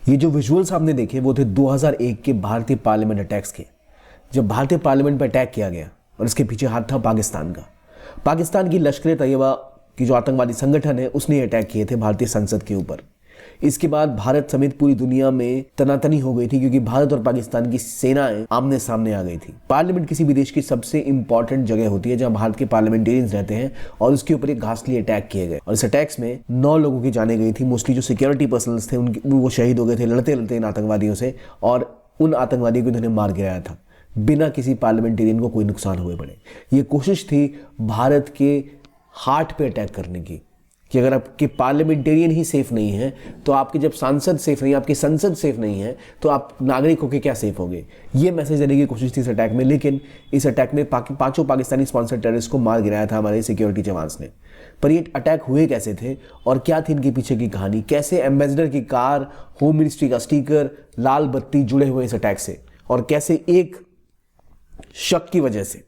ये जो विजुअल्स आपने देखे वो थे 2001 के भारतीय पार्लियामेंट अटैक्स के, जब भारतीय पार्लियामेंट पर अटैक किया गया और इसके पीछे हाथ था पाकिस्तान का। पाकिस्तान की लश्कर तैयबा की जो आतंकवादी संगठन है उसने अटैक किए थे भारतीय संसद के ऊपर। इसके बाद भारत समेत पूरी दुनिया में तनातनी हो गई थी, क्योंकि भारत और पाकिस्तान की सेनाएं आमने सामने आ गई थी। पार्लियामेंट किसी भी देश की सबसे इंपॉर्टेंट जगह होती है जहां भारत के पार्लियामेंटेरियंस रहते हैं, और उसके ऊपर एक घातकी अटैक किए गए और इस अटैक्स में 9 लोगों की जानें गई थी। मोस्टली जो सिक्योरिटी पर्सनल्स थे वो शहीद हो गए थे लड़ते लड़ते इन आतंकवादियों से, और उन आतंकवादियों को इन्होंने मार गिराया था बिना किसी पार्लियामेंटेरियन को कोई नुकसान हुए पड़े। ये कोशिश थी भारत के हार्ट पे अटैक करने की, कि अगर आपके पार्लियामेंटेरियन ही सेफ नहीं है तो आपके जब सांसद सेफ नहीं है, आपकी संसद सेफ नहीं है, तो आप नागरिक होकर क्या सेफ होंगे। ये मैसेज देने की कोशिश थी इस अटैक में। लेकिन इस अटैक में पांचों पाकिस्तानी स्पॉन्सर्ड टेररिस्ट को मार गिराया था हमारे सिक्योरिटी जवान्स ने। पर ये अटैक हुए कैसे थे और क्या थी इनके पीछे की कहानी, कैसे एम्बेसडर की कार, होम मिनिस्ट्री का स्टिकर, लाल बत्ती जुड़े हुए इस अटैक से, और कैसे एक शक की वजह से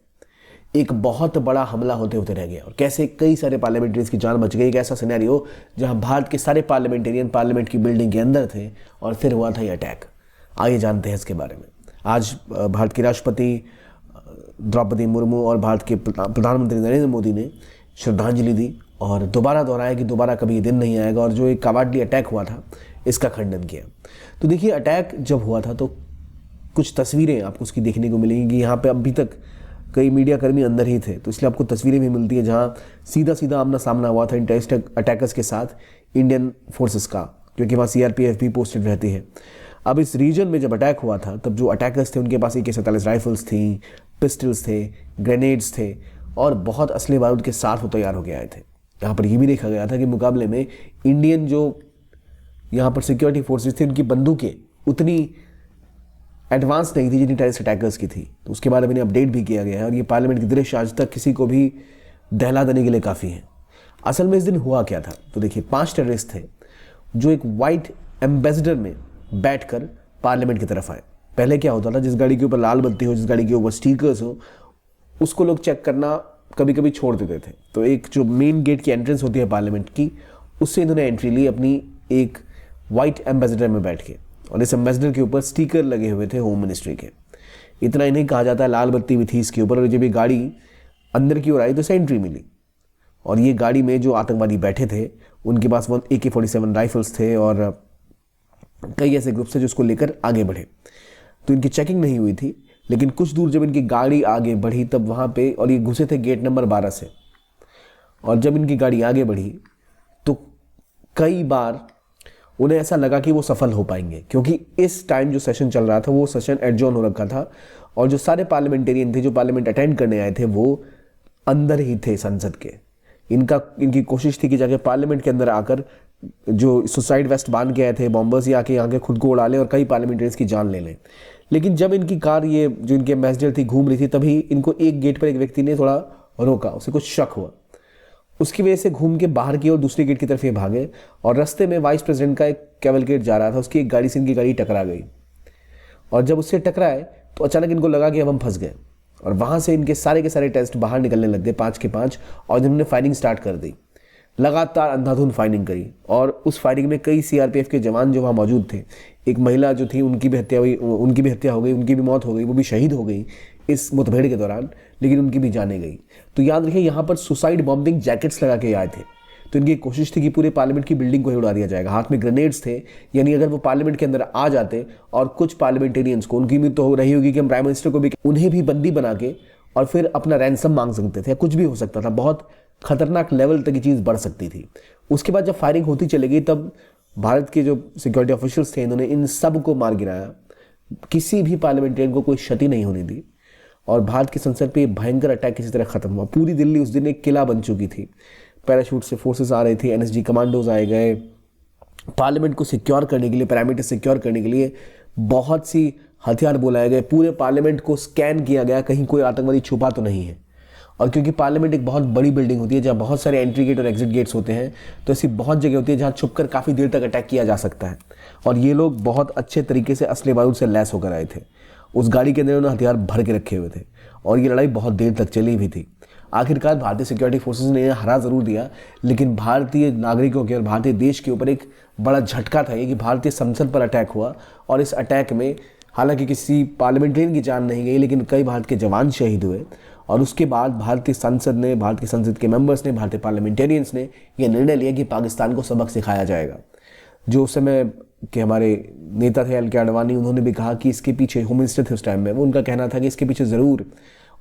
एक बहुत बड़ा हमला होते होते रह गया और कैसे कई सारे पार्लियामेंटेरियंस की जान बच गई। एक ऐसा सिनेरियो जहां भारत के सारे पार्लियामेंटेरियन पार्लियामेंट की बिल्डिंग के अंदर थे और फिर हुआ था ये अटैक। आइए जानते हैं इसके बारे में। आज भारत की राष्ट्रपति द्रौपदी मुर्मू और भारत के प्रधानमंत्री नरेंद्र मोदी ने श्रद्धांजलि दी और दोबारा दोहराया कि दोबारा कभी ये दिन नहीं आएगा, और जो एक कावाडली अटैक हुआ था इसका खंडन किया। तो देखिए, अटैक जब हुआ था तो कुछ तस्वीरें आपको उसकी देखने को मिलेंगी कि यहाँ पे अभी तक कई मीडिया कर्मी अंदर ही थे, तो इसलिए आपको तस्वीरें भी मिलती है जहाँ सीधा सीधा आमना सामना हुआ था टेररिस्ट अटैकर्स के साथ इंडियन फोर्सेस का, क्योंकि वहाँ CRPF भी पोस्टेड रहती है। अब इस रीजन में जब अटैक हुआ था तब जो अटैकर्स थे उनके पास AK-47 राइफल्स थी, पिस्टल्स थे, ग्रेनेड्स थे और बहुत असले बारूद के साथ वो तैयार होकर आए थे। यहाँ पर ये भी देखा गया था कि मुकाबले में इंडियन जो यहाँ पर सिक्योरिटी फोर्सेस थे उनकी बंदूकें उतनी एडवांस नहीं थी जितनी टेररिस्ट अटैकर्स की थी। तो उसके बारे में अपडेट भी किया गया है और ये पार्लियामेंट की दृश्य आज तक किसी को भी दहला देने के लिए काफ़ी है। असल में इस दिन हुआ क्या था, तो देखिए 5 टेररिस्ट थे जो एक वाइट एम्बेसडर में बैठकर पार्लियामेंट की तरफ आए। पहले क्या होता था, जिस गाड़ी के ऊपर लाल बत्ती हो, जिस गाड़ी के ऊपर स्टिकर्स हो, उसको लोग चेक करना कभी कभी छोड़ देते थे। तो एक जो मेन गेट की एंट्रेंस होती है पार्लियामेंट की, उससे इन्होंने एंट्री ली अपनी एक वाइट एम्बेसडर में बैठ के, और इस एम्बेसडर के ऊपर स्टिकर लगे हुए थे होम मिनिस्ट्री के। इतना ही नहीं कहा जाता है, लाल बत्ती भी थी इसके ऊपर। और जब ये गाड़ी अंदर की ओर आई तो इसे एंट्री मिली, और ये गाड़ी में जो आतंकवादी बैठे थे उनके पास AK-47 राइफल्स थे और कई ऐसे ग्रुप्स थे जो उसको लेकर आगे बढ़े। तो इनकी चेकिंग नहीं हुई थी, लेकिन कुछ दूर जब इनकी गाड़ी आगे बढ़ी तब वहाँ पे, और ये घुसे थे गेट नंबर 12 से, और जब इनकी गाड़ी आगे बढ़ी तो कई बार उन्हें ऐसा लगा कि वो सफल हो पाएंगे, क्योंकि इस टाइम जो सेशन चल रहा था वो सेशन एडजॉर्न हो रखा था, और जो सारे पार्लियामेंटेरियन थे जो पार्लियामेंट अटेंड करने आए थे वो अंदर ही थे संसद के। इनकी कोशिश थी कि जाके पार्लियामेंट के अंदर आकर जो सुसाइड वेस्ट बांध के आए थे बॉम्बर्स, ये आके यहाँ के खुद को उड़ा लें और कई पार्लियामेंटेरियंस की जान ले लें। लेकिन जब इनकी कार, ये जो इनके एम्बेसडर थी, घूम रही थी, तभी इनको एक गेट पर एक व्यक्ति ने थोड़ा रोका, उसे कुछ शक हुआ। उसकी वजह से घूम के बाहर की और दूसरी गेट की तरफ ये भागे, और रास्ते में वाइस प्रेसिडेंट का एक कैवलकेड जा रहा था, उसकी एक गाड़ी से इनकी गाड़ी टकरा गई, और जब उससे टकराए तो अचानक इनको लगा कि अब हम फंस गए, और वहाँ से इनके सारे के सारे टेस्ट बाहर निकलने लग गए 5 के 5, और इन्होंने फायरिंग स्टार्ट कर दी, लगातार अंधाधुंध फायरिंग करी। और उस फायरिंग में कई CRPF के जवान जो वहाँ मौजूद थे, एक महिला जो थी उनकी भी हत्या हुई, उनकी भी मौत हो गई, वो भी शहीद हो गई इस मुठभेड़ के दौरान, लेकिन उनकी भी जाने गई। तो याद रखिए, यहाँ पर सुसाइड बॉम्बिंग जैकेट्स लगा के आए थे, तो इनकी कोशिश थी कि पूरे पार्लियामेंट की बिल्डिंग को ही उड़ा दिया जाएगा। हाथ में ग्रेनेड्स थे, यानी अगर वो पार्लियामेंट के अंदर आ जाते और कुछ पार्लियामेंटेरियंस को, उनकी उम्मीद तो हो रही होगी कि हम प्राइम मिनिस्टर को भी, उन्हें भी बंदी बना के और फिर अपना रैंसम मांग सकते थे, कुछ भी हो सकता था। बहुत खतरनाक लेवल तक ये चीज़ बढ़ सकती थी। उसके बाद जब फायरिंग होती चली गई तब भारत के जो सिक्योरिटी ऑफिशियल्स थे इन्होंने इन सब को मार गिराया, किसी भी पार्लियामेंटेरियन को कोई क्षति नहीं होने दी, और भारत की संसद पे भयंकर अटैक किसी तरह खत्म हुआ। पूरी दिल्ली उस दिन एक किला बन चुकी थी, पैराशूट से फोर्सेस आ रही थी, NSG कमांडोज आए गए, पार्लियामेंट को सिक्योर करने के लिए, पैरामीटर सिक्योर करने के लिए बहुत सी हथियार बुलाए गए, पूरे पार्लियामेंट को स्कैन किया गया कहीं कोई आतंकवादी छुपा तो नहीं है। और क्योंकि पार्लियामेंट एक बहुत बड़ी बिल्डिंग होती है जहाँ बहुत सारे एंट्री गेट और एग्जिट गेट्स होते हैं, तो ऐसी बहुत जगह होती है जहाँ छुपकर काफ़ी देर तक अटैक किया जा सकता है। और ये लोग बहुत अच्छे तरीके से असले बारूद से लैस होकर आए थे। उस गाड़ी के अंदर उन्होंने हथियार भर के रखे हुए थे, और ये लड़ाई बहुत देर तक चली भी थी। आखिरकार भारतीय सिक्योरिटी फोर्सेस ने इन्हें हरा ज़रूर दिया, लेकिन भारतीय नागरिकों के और भारतीय देश के ऊपर एक बड़ा झटका था ये कि भारतीय संसद पर अटैक हुआ। और इस अटैक में हालांकि किसी पार्लियामेंटेरियन की जान नहीं गई, लेकिन कई भारत के जवान शहीद हुए। और उसके बाद भारतीय संसद के मेंबर्स ने, भारतीय पार्लियामेंटेरियंस ने यह निर्णय लिया कि पाकिस्तान को सबक सिखाया जाएगा। जो उस समय के हमारे नेता थे एल के आडवाणी, उन्होंने भी कहा कि इसके पीछे, होम मिनिस्टर थे उस टाइम में, वो उनका कहना था कि इसके पीछे ज़रूर,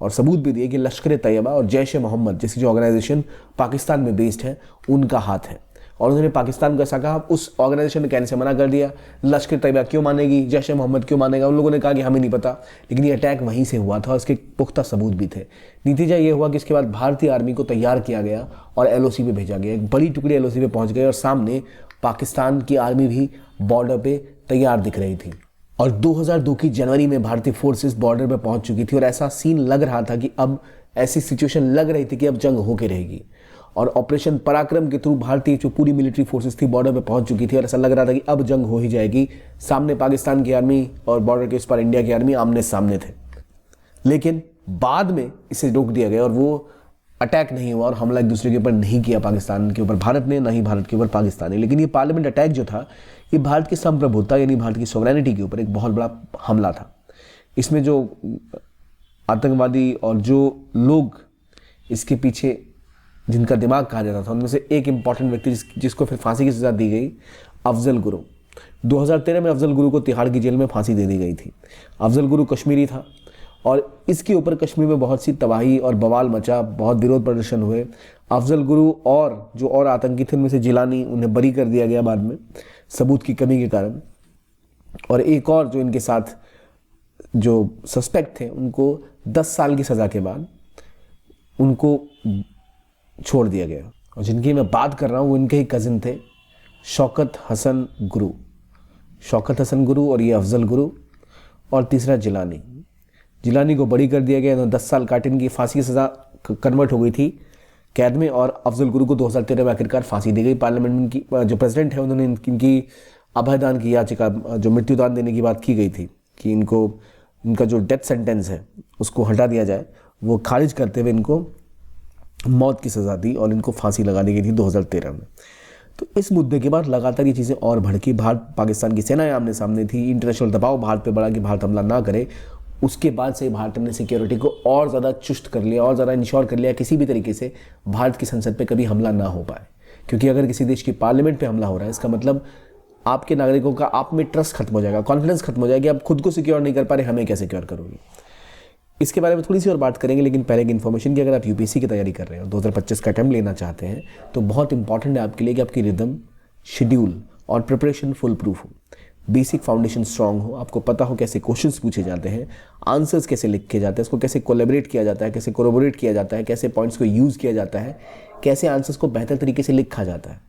और सबूत भी दिए कि लश्कर तैयबा और जैश ए मोहम्मद जैसी जो ऑर्गेनाइजेशन पाकिस्तान में बेस्ड है उनका हाथ है। और उन्होंने पाकिस्तान को ऐसा कहा, उस ऑर्गेनाइजेशन ने कहने से मना कर दिया, लश्कर तैयबा क्यों मानेगी, जैश ए मोहम्मद क्यों मानेगा। उन लोगों ने कहा कि हमें नहीं पता, लेकिन ये अटैक वहीं से हुआ था और इसके पुख्ता सबूत भी थे। नतीजा ये हुआ कि इसके बाद भारतीय आर्मी को तैयार किया गया और एलओसी पे भेजा गया। एक बड़ी टुकड़ी एलओसी पे पहुंच गई और सामने पाकिस्तान की आर्मी भी बॉर्डर पे तैयार दिख रही थी। और 2002 की जनवरी में भारतीय फोर्सेस बॉर्डर पे पहुंच चुकी थी और ऐसा सीन लग रहा था कि अब, ऐसी सिचुएशन लग रही थी कि अब जंग होके रहेगी। और ऑपरेशन पराक्रम के थ्रू भारतीय जो पूरी मिलिट्री फोर्सेस थी बॉर्डर पे पहुंच चुकी थी और ऐसा लग रहा था कि अब जंग हो ही जाएगी। सामने पाकिस्तान की आर्मी और बॉर्डर के उस पार इंडिया की आर्मी आमने सामने थे। लेकिन बाद में इसे रोक दिया गया और वो अटैक नहीं हुआ और हमला एक दूसरे के ऊपर नहीं किया पाकिस्तान के ऊपर भारत ने, ना ही भारत के ऊपर पाकिस्तान ने। लेकिन ये पार्लियामेंट अटैक जो था, ये भारत की संप्रभुता यानी भारत की सॉवरेनिटी के ऊपर एक बहुत बड़ा हमला था। इसमें जो आतंकवादी और जो लोग इसके पीछे, जिनका दिमाग कहा जाता था, उनमें से एक इंपॉर्टेंट व्यक्ति जिसको फिर फांसी की सजा दी गई, अफजल गुरु। 2013 में अफजल गुरु को तिहाड़ की जेल में फांसी दे दी गई थी। अफजल गुरु कश्मीरी था और इसके ऊपर कश्मीर में बहुत सी तबाही और बवाल मचा, बहुत विरोध प्रदर्शन हुए। अफजल गुरु और जो और आतंकी थे उनमें से जिलानी, उन्हें बरी कर दिया गया बाद में सबूत की कमी के कारण। और एक और जो इनके साथ जो सस्पेक्ट थे, उनको 10 साल की सज़ा के बाद उनको छोड़ दिया गया। और जिनकी मैं बात कर रहा हूँ वो इनके ही कज़िन थे, शौकत हसन गुरु। शौकत हसन गुरु और ये अफजल गुरु और तीसरा जिलानी। जिलानी को बरी कर दिया गया, इन्होंने 10 साल काटे, इनकी फांसी की सज़ा कन्वर्ट हो गई थी कैद में। और अफजल गुरु को 2013 में आखिरकार फांसी दी गई। पार्लियामेंट में इनकी जो प्रेसिडेंट है उन्होंने इनकी अभयदान की याचिका, जो मृत्युदान देने की बात की गई थी कि इनका जो डेथ सेंटेंस है उसको हटा दिया जाए, वो खारिज करते हुए इनको मौत की सज़ा दी और इनको फांसी लगा दी गई थी 2013 में। तो इस मुद्दे के बाद लगातार ये चीज़ें और भड़की। भारत पाकिस्तान की सेनाएं आमने सामने थी, इंटरनेशनल दबाव भारत पे बढ़ा कि भारत हमला ना करे। उसके बाद से भारत ने सिक्योरिटी को और ज़्यादा चुस्त कर लिया और ज़्यादा इंश्योर कर लिया किसी भी तरीके से भारत की संसद पे कभी हमला ना हो पाए। क्योंकि अगर किसी देश की पार्लियामेंट पे हमला हो रहा है, इसका मतलब आपके नागरिकों का आप में ट्रस्ट खत्म हो जाएगा, कॉन्फिडेंस खत्म हो जाएगी। आप खुद को सिक्योर नहीं कर पा रहे, हमें क्या सिक्योर करोगे। इसके बारे में थोड़ी सी और बात करेंगे, लेकिन पहले की इन्फॉर्मेशन की, अगर आप यूपीएससी की तैयारी कर रहे हैं और 2025 का अटेम्प्ट लेना चाहते हैं तो बहुत इंपॉर्टेंट है आपके लिए कि आपकी रिदम, शेड्यूल और प्रिपरेशन फुल प्रूफ हो, बेसिक फाउंडेशन स्ट्रांग हो, आपको पता हो कैसे क्वेश्चंस पूछे जाते हैं, आंसर्स कैसे लिखे जाते हैं, इसको कैसे कोलैबोरेट किया जाता है, कैसे कोरोबोरेट किया जाता है, कैसे पॉइंट्स को यूज़ किया जाता है, कैसे आंसर्स को बेहतर तरीके से लिखा जाता है।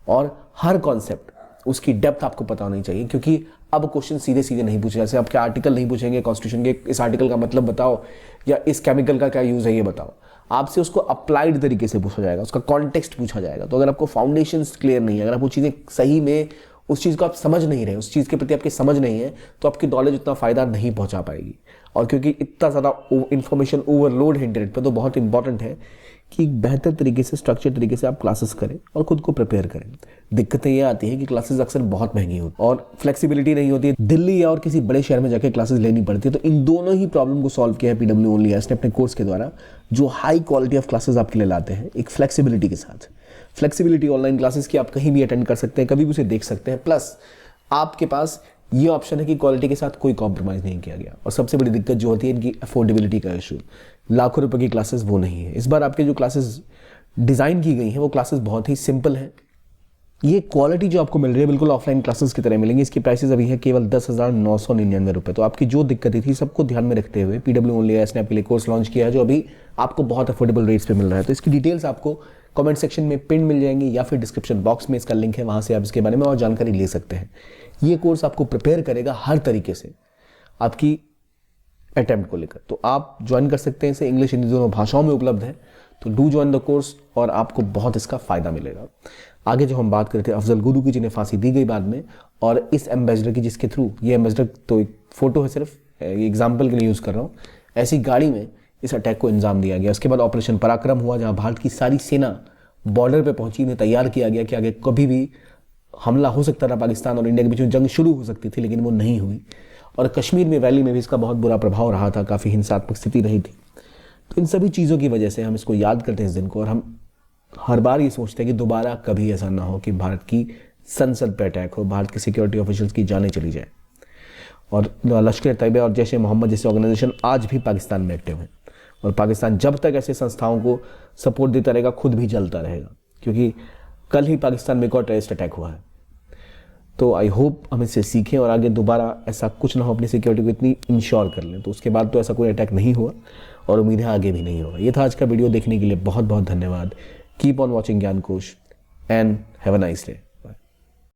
और हर कॉन्सेप्ट, उसकी डेप्थ आपको पता होनी चाहिए, क्योंकि अब क्वेश्चन सीधे सीधे नहीं पूछे, जैसे आपके आर्टिकल नहीं पूछेंगे कॉन्स्टिट्यूशन के, इस आर्टिकल का मतलब बताओ या इस केमिकल का क्या यूज़ है ये बताओ। आपसे उसको अप्लाइड तरीके से पूछा जाएगा, उसका कॉन्टेक्स्ट पूछा जाएगा। तो अगर आपको फाउंडेशंस क्लियर नहीं है, अगर आप वो चीज़ें सही में, उस चीज़ को आप समझ नहीं रहे, उस चीज़ के प्रति आपकी समझ नहीं है, तो आपकी नॉलेज उतना फ़ायदा नहीं पहुंचा पाएगी। और क्योंकि इतना ज़्यादा इन्फॉर्मेशन ओवरलोड है इंटरनेट पर, तो बहुत इंपॉर्टेंट है कि बेहतर तरीके से, स्ट्रक्चर तरीके से आप क्लासेस करें और खुद को प्रिपेयर करें। दिक्कतें ये आती हैं कि क्लासेस अक्सर बहुत महंगी होती है और फ्लेक्सिबिलिटी नहीं होती है, दिल्ली या और किसी बड़े शहर में जाकर क्लासेस लेनी पड़ती है। तो इन दोनों ही प्रॉब्लम को सॉल्व किया है पीडब्ल्यू ओनली ने अपने कोर्स के द्वारा, जो हाई क्वालिटी ऑफ क्लासेस आपके लिए लाते हैं एक फ्लेक्सिबिलिटी के साथ। फ्लेक्सिबिलिटी ऑनलाइन क्लासेस की आप कहीं भी अटेंड कर सकते हैं, कभी भी उसे देख सकते हैं। प्लस आपके पास ये ऑप्शन है कि क्वालिटी के साथ कोई कॉम्प्रोमाइज़ नहीं किया गया। और सबसे बड़ी दिक्कत जो होती है इनकी अफोर्डेबिलिटी का इशू, लाखों रुपए की क्लासेस वो नहीं है। इस बार आपके जो क्लासेस डिज़ाइन की गई हैं वो क्लासेस बहुत ही सिंपल हैं। ये क्वालिटी जो आपको मिल रही है बिल्कुल ऑफलाइन क्लासेस की तरह मिलेंगी। इसकी प्राइसेस अभी है केवल 10,999 रुपये। तो आपकी जो दिक्कतें थी सबको ध्यान में रखते हुए पीडब्ल्यू ओनली ने आपके लिए कोर्स लॉन्च किया है, जो अभी आपको बहुत अफोर्डेबल रेट्स पे मिल रहा है। तो इसकी डिटेल्स आपको कमेंट सेक्शन में पिन मिल जाएंगी या फिर डिस्क्रिप्शन बॉक्स में इसका लिंक है, वहाँ से आप इसके बारे में और जानकारी ले सकते हैं। ये कोर्स आपको प्रिपेयर करेगा हर तरीके से आपकी अटेम्प्ट को लेकर। तो आप ज्वाइन कर सकते हैं इसे, इंग्लिश हिंदी दोनों भाषाओं में उपलब्ध है। तो डू ज्वाइन द कोर्स और आपको बहुत इसका फ़ायदा मिलेगा। आगे जो हम बात करते हैं अफजल गुरु की, जिन्हें फांसी दी गई बाद में, और इस एम्बेसडर की जिसके थ्रू, ये एम्बेसडर तो एक फ़ोटो है सिर्फ, ये एग्जाम्पल के लिए यूज़ कर रहा हूँ, ऐसी गाड़ी में इस अटैक को अंजाम दिया गया। उसके बाद ऑपरेशन पराक्रम हुआ, जहां भारत की सारी सेना बॉर्डर पे पहुंची, इन्हें तैयार किया गया कि आगे कभी भी हमला हो सकता था, पाकिस्तान और इंडिया के बीच में जंग शुरू हो सकती थी, लेकिन वो नहीं हुई। और कश्मीर में वैली में भी इसका बहुत बुरा प्रभाव रहा था, काफ़ी हिंसात्मक स्थिति रही थी। तो इन सभी चीज़ों की वजह से हम इसको याद करते हैं इस दिन को, और हम हर बार ये सोचते हैं कि दोबारा कभी ऐसा ना हो कि भारत की संसद पर अटैक हो, भारत के सिक्योरिटी ऑफिशियल्स की जानें चली जाए। और लश्कर तैयबा और जैश ए मोहम्मद जैसे ऑर्गेनाइजेशन आज भी पाकिस्तान में एक्टिव हैं, और पाकिस्तान जब तक ऐसे संस्थाओं को सपोर्ट देता रहेगा खुद भी जलता रहेगा, क्योंकि कल ही पाकिस्तान में एक और टेररिस्ट अटैक हुआ है। तो आई होप हम इससे सीखें और आगे दोबारा ऐसा कुछ ना हो, अपनी सिक्योरिटी को इतनी इंश्योर कर लें। तो उसके बाद तो ऐसा कोई अटैक नहीं हुआ और उम्मीद है आगे भी नहीं होगा। ये था आज का वीडियो, देखने के लिए बहुत बहुत धन्यवाद। Keep on watching Gyankosh and have a nice day.